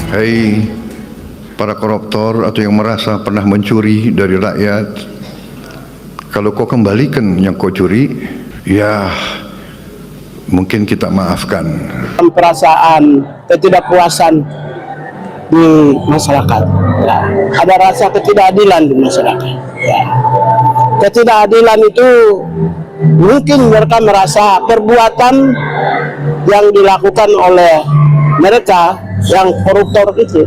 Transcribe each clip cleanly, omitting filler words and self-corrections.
Hai para koruptor atau yang merasa pernah mencuri dari rakyat, kalau kau kembalikan yang kau curi, ya mungkin kita maafkan. Perasaan ketidakpuasan di masyarakat, ya. Ada rasa ketidakadilan di masyarakat, ya. Ketidakadilan itu mungkin mereka merasa perbuatan yang dilakukan oleh mereka yang koruptor itu.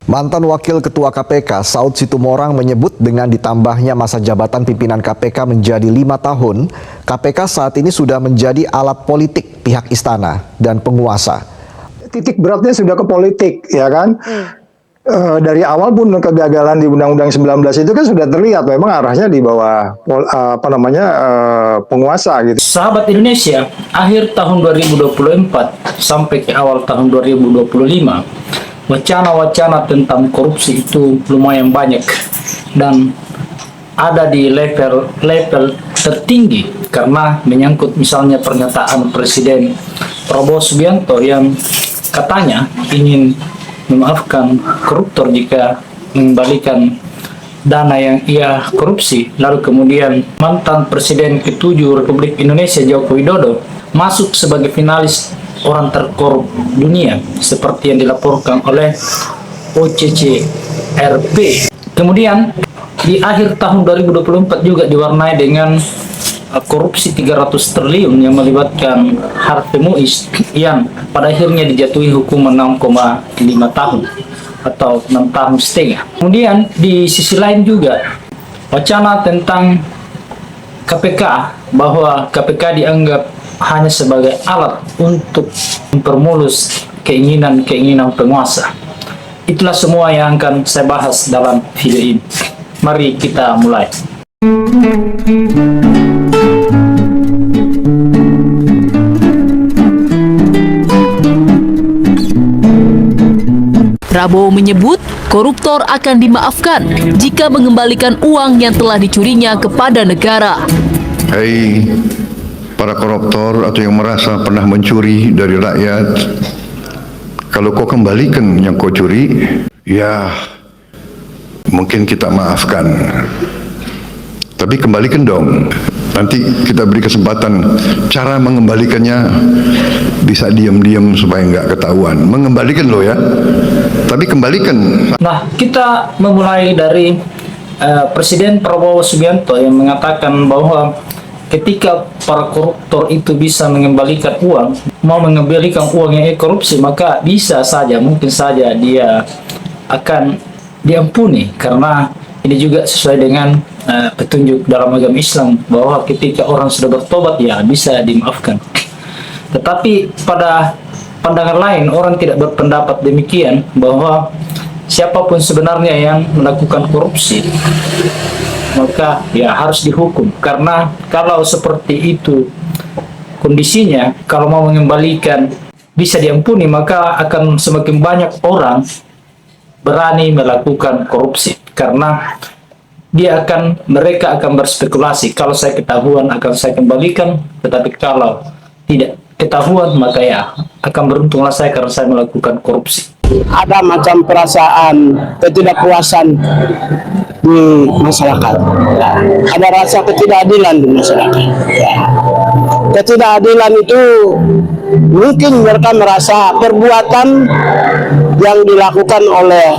Mantan Wakil Ketua KPK Saud Situmorang menyebut dengan ditambahnya masa jabatan pimpinan KPK menjadi 5 tahun, KPK saat ini sudah menjadi alat politik pihak istana dan penguasa. Titik beratnya sudah ke politik, ya kan? Dari awal pun kegagalan di Undang-Undang 19 itu kan sudah terlihat memang arahnya di bawah penguasa gitu. Sahabat Indonesia, akhir tahun 2024 sampai ke awal tahun 2025, wacana-wacana tentang korupsi itu lumayan banyak dan ada di level tertinggi karena menyangkut misalnya pernyataan Presiden Prabowo Subianto yang katanya ingin memaafkan koruptor jika mengembalikan dana yang ia korupsi. Lalu kemudian mantan Presiden ke-7 Republik Indonesia Joko Widodo masuk sebagai finalis orang terkorup dunia seperti yang dilaporkan oleh OCCRP. Kemudian di akhir tahun 2024 juga diwarnai dengan korupsi 300 triliun yang melibatkan Harvey Muiz yang pada akhirnya dijatuhi hukuman 6,5 tahun atau 6,5 tahun. Kemudian di sisi lain juga wacana tentang KPK, bahwa KPK dianggap hanya sebagai alat untuk mempermulus keinginan penguasa. Itulah semua yang akan saya bahas dalam video ini. Mari kita mulai. Prabowo menyebut koruptor akan dimaafkan jika mengembalikan uang yang telah dicurinya kepada negara. Hai para koruptor atau yang merasa pernah mencuri dari rakyat, kalau kau kembalikan yang kau curi, ya mungkin kita maafkan. Tapi kembalikan dong. Nanti kita beri kesempatan cara mengembalikannya, bisa diam-diam supaya nggak ketahuan. Mengembalikan loh ya, tapi kembalikan. Nah, kita memulai dari Presiden Prabowo Subianto yang mengatakan bahwa ketika para koruptor itu bisa mengembalikan uang, mau mengembalikan uang yang korupsi, maka bisa saja, mungkin saja dia akan diampuni, karena ini juga sesuai dengan petunjuk dalam agama Islam bahwa ketika orang sudah bertobat ya bisa dimaafkan. Tetapi pada pandangan lain, orang tidak berpendapat demikian, bahwa siapapun sebenarnya yang melakukan korupsi maka ya harus dihukum, karena kalau seperti itu kondisinya, kalau mau mengembalikan bisa diampuni, maka akan semakin banyak orang berani melakukan korupsi, karena mereka akan berspekulasi, kalau saya ketahuan akan saya kembalikan, tetapi kalau tidak ketahuan maka ya akan beruntunglah saya karena saya melakukan korupsi. Ada macam perasaan ketidakpuasan di masyarakat, ya. Ada rasa ketidakadilan di masyarakat, ya. Ketidakadilan itu mungkin mereka merasa perbuatan yang dilakukan oleh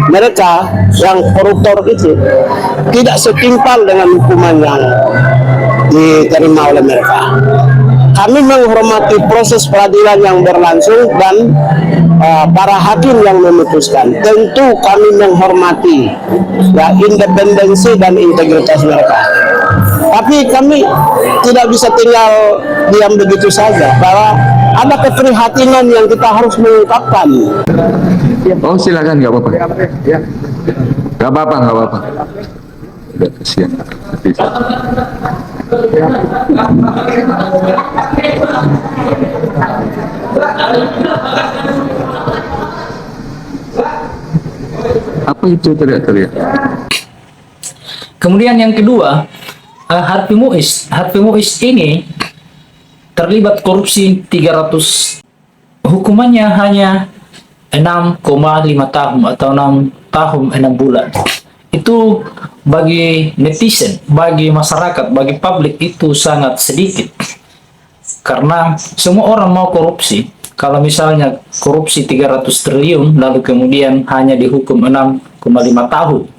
mereka yang koruptor itu tidak setimpal dengan hukuman yang diterima oleh mereka. Kami menghormati proses peradilan yang berlangsung dan para hakim yang memutuskan. Tentu kami menghormati ya independensi dan integritas mereka. Tapi kami tidak bisa tinggal diam begitu saja, bahwa ada keprihatinan yang kita harus mengungkapkan. Oh silakan, nggak apa-apa. Nggak apa-apa. Udah kasihan. Apa itu teriak-teriak? Kemudian yang kedua, Harvey Muiz ini terlibat korupsi 300, hukumannya hanya 6,5 tahun atau 6 tahun 6 bulan. Itu bagi netizen, bagi masyarakat, bagi publik itu sangat sedikit. Karena semua orang mau korupsi. Kalau misalnya korupsi 300 triliun lalu kemudian hanya dihukum 6,5 tahun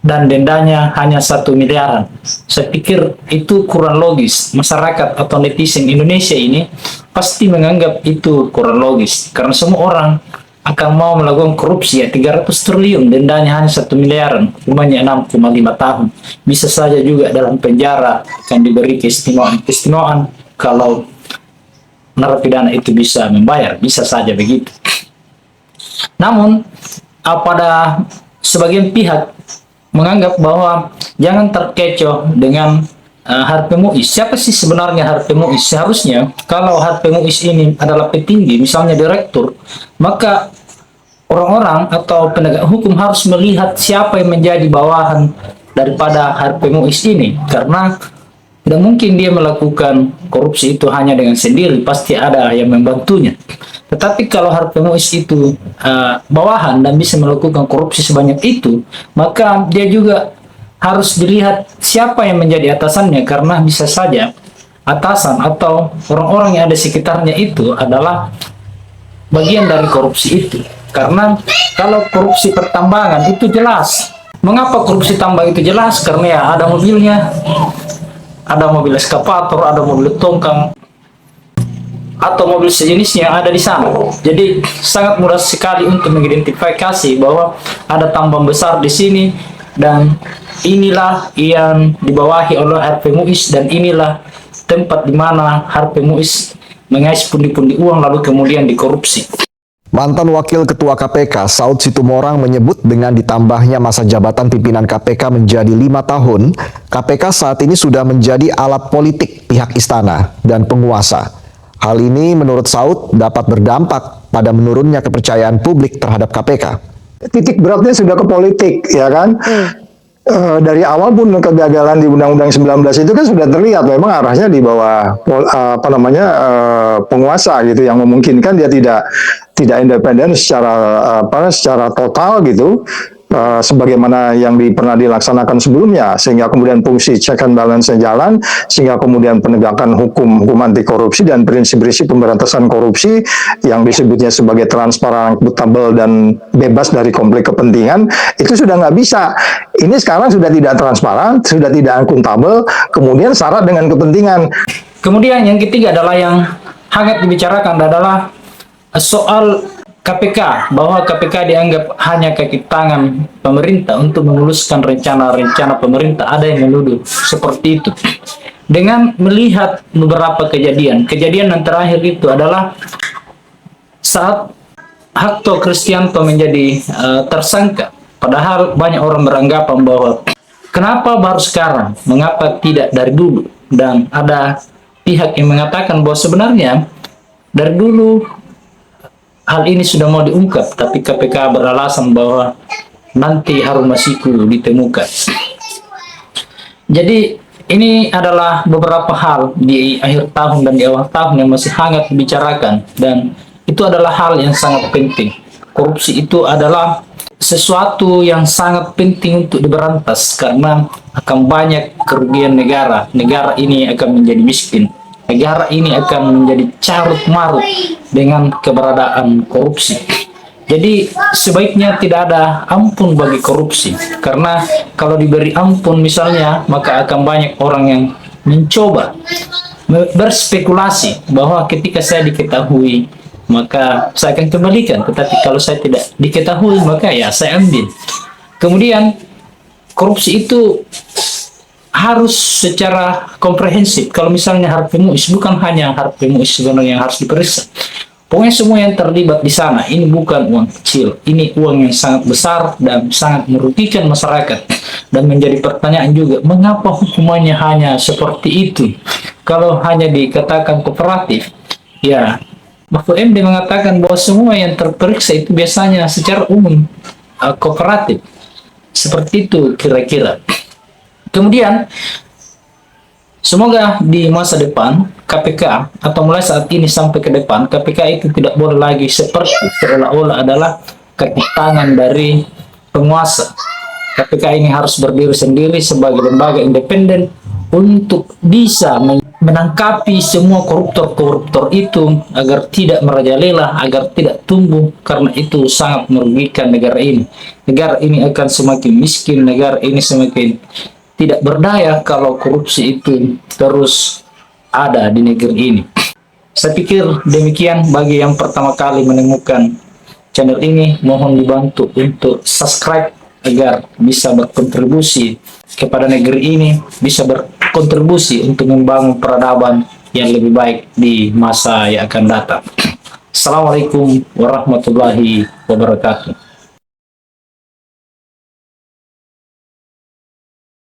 dan dendanya hanya 1 miliaran. Saya pikir itu kurang logis. Masyarakat atau netizen Indonesia ini pasti menganggap itu kurang logis. Karena semua orang akan mau melakukan korupsi ya 300 triliun, dendanya hanya 1 miliaran, hukumannya 6,5 tahun. Bisa saja juga dalam penjara akan diberi keistimewaan kalau narapidana itu bisa membayar, bisa saja begitu. Namun pada sebagian pihak menganggap bahwa jangan terkecoh dengan Harvey Muiz. Siapa sih sebenarnya Harvey Muiz? Seharusnya kalau Harvey Muiz ini adalah petinggi, misalnya direktur, maka orang-orang atau penegak hukum harus melihat siapa yang menjadi bawahan daripada Harvey Muiz ini. Karena tidak mungkin dia melakukan korupsi itu hanya dengan sendiri, pasti ada yang membantunya. Tetapi kalau Harvey Muiz itu bawahan dan bisa melakukan korupsi sebanyak itu, maka dia juga harus dilihat siapa yang menjadi atasannya, karena bisa saja atasan atau orang-orang yang ada sekitarnya itu adalah bagian dari korupsi itu. Karena kalau korupsi pertambangan itu jelas. Mengapa korupsi tambang itu jelas? Karena ya ada mobilnya, ada mobil eskavator, ada mobil tongkang, atau mobil sejenisnya yang ada di sana. Jadi sangat mudah sekali untuk mengidentifikasi bahwa ada tambang besar di sini dan inilah yang dibawahi oleh Harvey Muiz dan inilah tempat di mana Harvey Muiz mengais pundi-pundi uang lalu kemudian dikorupsi. Mantan Wakil Ketua KPK Saud Situmorang menyebut dengan ditambahnya masa jabatan pimpinan KPK menjadi 5 tahun, KPK saat ini sudah menjadi alat politik pihak istana dan penguasa. Hal ini menurut Saud dapat berdampak pada menurunnya kepercayaan publik terhadap KPK. Titik beratnya sudah ke politik, ya kan? Dari awal pun kegagalan di Undang-Undang 19 itu kan sudah terlihat memang arahnya di bawah penguasa gitu, yang memungkinkan dia tidak independen secara total gitu, sebagaimana yang pernah dilaksanakan sebelumnya, sehingga kemudian fungsi check and balance-nya jalan, sehingga kemudian penegakan hukum anti korupsi dan prinsip-prinsip pemberantasan korupsi yang disebutnya sebagai transparan, akuntabel dan bebas dari konflik kepentingan itu sudah nggak bisa. Ini sekarang sudah tidak transparan, sudah tidak akuntabel, kemudian syarat dengan kepentingan. Kemudian yang ketiga adalah yang hangat dibicarakan adalah soal KPK, bahwa KPK dianggap hanya kaki tangan pemerintah untuk memuluskan rencana-rencana pemerintah. Ada yang menuduh seperti itu. Dengan melihat beberapa kejadian yang terakhir itu adalah saat Hasto Kristianto menjadi tersangka. Padahal banyak orang beranggapan bahwa kenapa baru sekarang, mengapa tidak dari dulu? Dan ada pihak yang mengatakan bahwa sebenarnya dari dulu hal ini sudah mau diungkap, tapi KPK beralasan bahwa nanti Harun Masiku ditemukan. Jadi ini adalah beberapa hal di akhir tahun dan di awal tahun yang masih hangat dibicarakan, dan itu adalah hal yang sangat penting. Korupsi itu adalah sesuatu yang sangat penting untuk diberantas karena akan banyak kerugian negara. Negara ini akan menjadi miskin. Negara ini akan menjadi carut marut dengan keberadaan korupsi. Jadi sebaiknya tidak ada ampun bagi korupsi, karena kalau diberi ampun misalnya, maka akan banyak orang yang mencoba berspekulasi bahwa ketika saya diketahui maka saya akan kembalikan, tetapi kalau saya tidak diketahui maka ya saya ambil. Kemudian korupsi itu harus secara komprehensif. Kalau misalnya Harvey Muiz, bukan hanya Harvey Muiz sebenarnya yang harus diperiksa. Pokoknya semua yang terlibat di sana, ini bukan uang kecil. Ini uang yang sangat besar dan sangat merugikan masyarakat. Dan menjadi pertanyaan juga, mengapa hukumannya hanya seperti itu? Kalau hanya dikatakan kooperatif, ya Mahfud MD mengatakan bahwa semua yang terperiksa itu biasanya secara umum kooperatif. Seperti itu kira-kira. Kemudian, semoga di masa depan KPK atau mulai saat ini sampai ke depan, KPK itu tidak boleh lagi seperti seolah-olah adalah kaki tangan dari penguasa. KPK ini harus berdiri sendiri sebagai lembaga independen untuk bisa menangkapi semua koruptor-koruptor itu agar tidak merajalela, agar tidak tumbuh, karena itu sangat merugikan negara ini. Negara ini akan semakin miskin, negara ini semakin tidak berdaya kalau korupsi itu terus ada di negeri ini. Saya pikir demikian. Bagi yang pertama kali menemukan channel ini, mohon dibantu untuk subscribe agar bisa berkontribusi kepada negeri ini, bisa berkontribusi untuk membangun peradaban yang lebih baik di masa yang akan datang. Assalamualaikum warahmatullahi wabarakatuh.